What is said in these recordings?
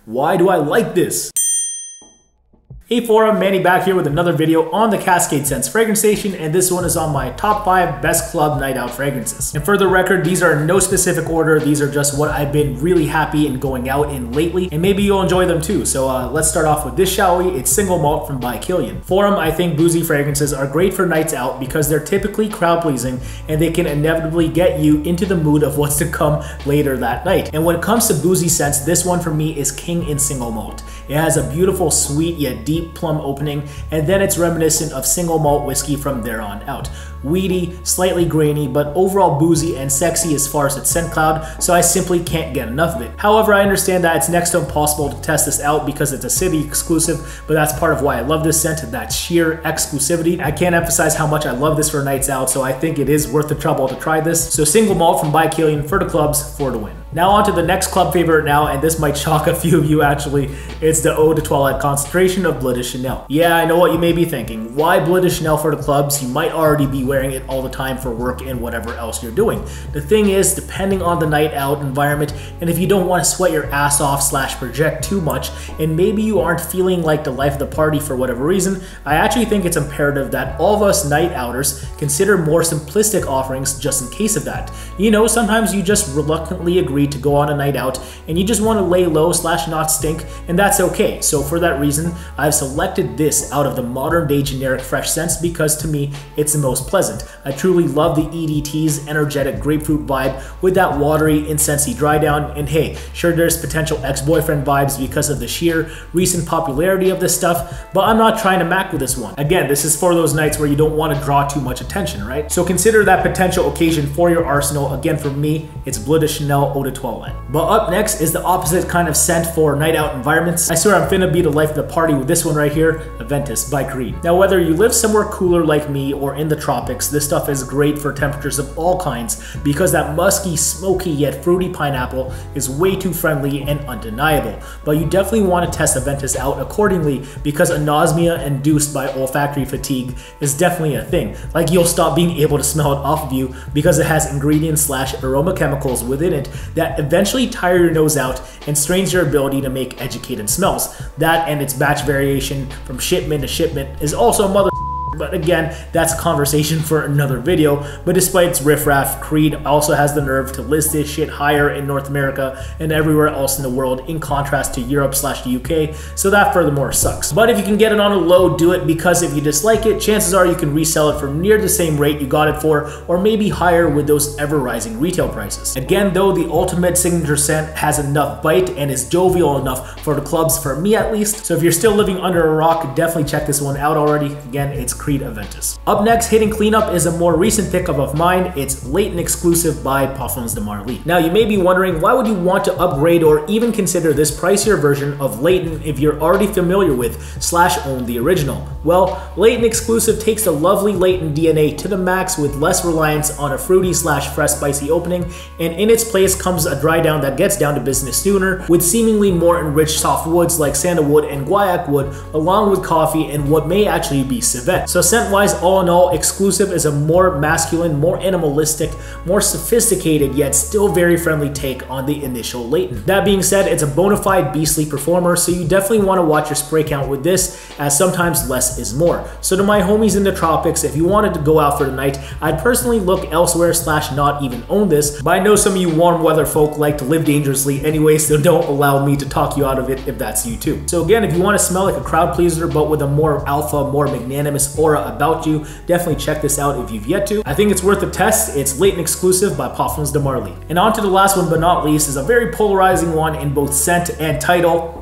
Why do I like this? Hey forum, Manny back here with another video on the CascadeScents fragrance station, and this one is on my top 5 best club night out fragrances. And for the record, these are in no specific order, these are just what I've been really happy in going out in lately, and maybe you'll enjoy them too. So let's start off with this, shall we? It's Single Malt from by Kilian. Forum, I think boozy fragrances are great for nights out because they're typically crowd pleasing and they can inevitably get you into the mood of what's to come later that night. And when it comes to boozy scents, this one for me is king in Single Malt. It has a beautiful, sweet yet deep plum opening, and then it's reminiscent of single malt whiskey from there on out. Weedy, slightly grainy, but overall boozy and sexy as far as its scent cloud, so I simply can't get enough of it. However, I understand that it's next to impossible to test this out because it's a city exclusive, but that's part of why I love this scent, that sheer exclusivity. I can't emphasize how much I love this for nights out, so I think it is worth the trouble to try this. So Single Malt from by Kilian for the clubs, for the win. Now on to the next club favorite now, and this might shock a few of you actually. It's the Eau de Toilette concentration of Bleu de Chanel. Yeah, I know what you may be thinking. Why Bleu de Chanel for the clubs? You might already be wearing it all the time for work and whatever else you're doing. The thing is, depending on the night out environment, and if you don't want to sweat your ass off / project too much, and maybe you aren't feeling like the life of the party for whatever reason, I actually think it's imperative that all of us night outers consider more simplistic offerings just in case of that. You know, sometimes you just reluctantly agree to go on a night out and you just want to lay low / not stink, and that's okay. So for that reason, I've selected this out of the modern day generic fresh scents because to me, it's the most pleasant. I truly love the EDT's energetic grapefruit vibe with that watery, incensey dry down, and hey, sure there's potential ex-boyfriend vibes because of the sheer recent popularity of this stuff, but I'm not trying to mac with this one. Again, this is for those nights where you don't want to draw too much attention, right? So consider that potential occasion for your arsenal. Again, for me, it's Bleu de Chanel Eau de Toilette. But up next is the opposite kind of scent for night out environments. I swear I'm finna be the life of the party with this one right here, Aventis by Creed. Now whether you live somewhere cooler like me or in the tropics, this stuff is great for temperatures of all kinds because that musky, smoky yet fruity pineapple is way too friendly and undeniable. But you definitely want to test Aventis out accordingly because anosmia induced by olfactory fatigue is definitely a thing. Like you'll stop being able to smell it off of you because it has ingredients / aroma chemicals within it that eventually tire your nose out and strains your ability to make educated smells. That and its batch variation from shipment to shipment is also a mother. But again, that's a conversation for another video. But despite its riffraff, Creed also has the nerve to list this shit higher in North America and everywhere else in the world, in contrast to Europe / the UK, so that furthermore sucks. But if you can get it on a low, do it, because if you dislike it, chances are you can resell it for near the same rate you got it for, or maybe higher with those ever-rising retail prices. Again though, the ultimate signature scent has enough bite and is jovial enough for the clubs, for me at least. So if you're still living under a rock, definitely check this one out already. Again, it's Creed Aventis. Up next, hitting cleanup, is a more recent pickup of mine. It's Layton exclusive by Parfums de Marly. Now you may be wondering, why would you want to upgrade or even consider this pricier version of Layton if you're already familiar with / own the original? Well, Layton exclusive takes the lovely Layton DNA to the max with less reliance on a fruity / fresh spicy opening, and in its place comes a dry down that gets down to business sooner with seemingly more enriched soft woods like sandalwood and guaiac wood, along with coffee and what may actually be civet. So scent-wise, all in all, exclusive is a more masculine, more animalistic, more sophisticated, yet still very friendly take on the initial Layton. That being said, it's a bona fide beastly performer, so you definitely want to watch your spray count with this, as sometimes less is more. So to my homies in the tropics, if you wanted to go out for the night, I'd personally look elsewhere / not even own this, but I know some of you warm weather folk like to live dangerously anyway, so don't allow me to talk you out of it if that's you too. So again, if you want to smell like a crowd pleaser but with a more alpha, more magnanimous aura about you, definitely check this out if you've yet to. I think it's worth a test. It's Layton exclusive by Parfums de Marly. And on to the last one but not least is a very polarizing one in both scent and title.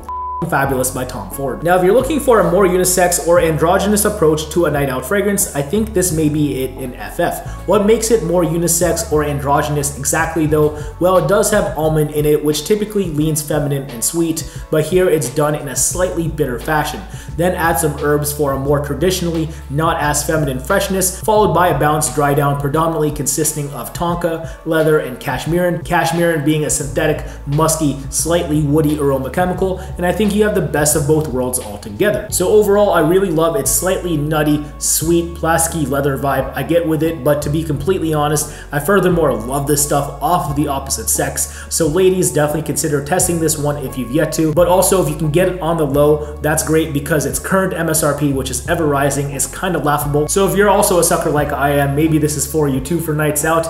Fabulous by Tom Ford. Now if you're looking for a more unisex or androgynous approach to a night out fragrance, I think this may be it in FF. What makes it more unisex or androgynous exactly though? Well, it does have almond in it, which typically leans feminine and sweet, but here it's done in a slightly bitter fashion. Then add some herbs for a more traditionally not as feminine freshness, followed by a balanced dry down predominantly consisting of tonka, leather, and cashmerean. Cashmerean being a synthetic, musky, slightly woody aroma chemical, and I think think you have the best of both worlds all together. So overall, I really love its slightly nutty, sweet, plasticky leather vibe I get with it, but to be completely honest, I furthermore love this stuff off of the opposite sex. So ladies, definitely consider testing this one if you've yet to, but also if you can get it on the low, that's great because its current MSRP, which is ever rising, is kind of laughable. So if you're also a sucker like I am, maybe this is for you too for nights out.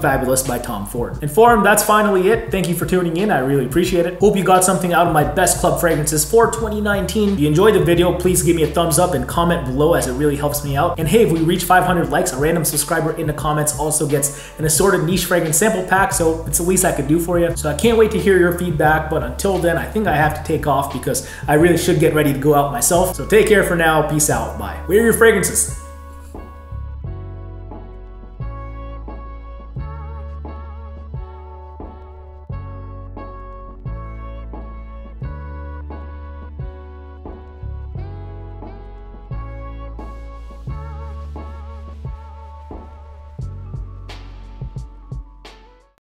Fabulous by Tom Ford. And Forum, that's finally it. Thank you for tuning in. I really appreciate it. Hope you got something out of my best club fragrances for 2019. If you enjoyed the video, please give me a thumbs up and comment below as it really helps me out. And hey, if we reach 500 likes, a random subscriber in the comments also gets an assorted niche fragrance sample pack, so it's the least I could do for you. So I can't wait to hear your feedback, but until then, I think I have to take off because I really should get ready to go out myself. So take care for now. Peace out. Bye. Wear your fragrances.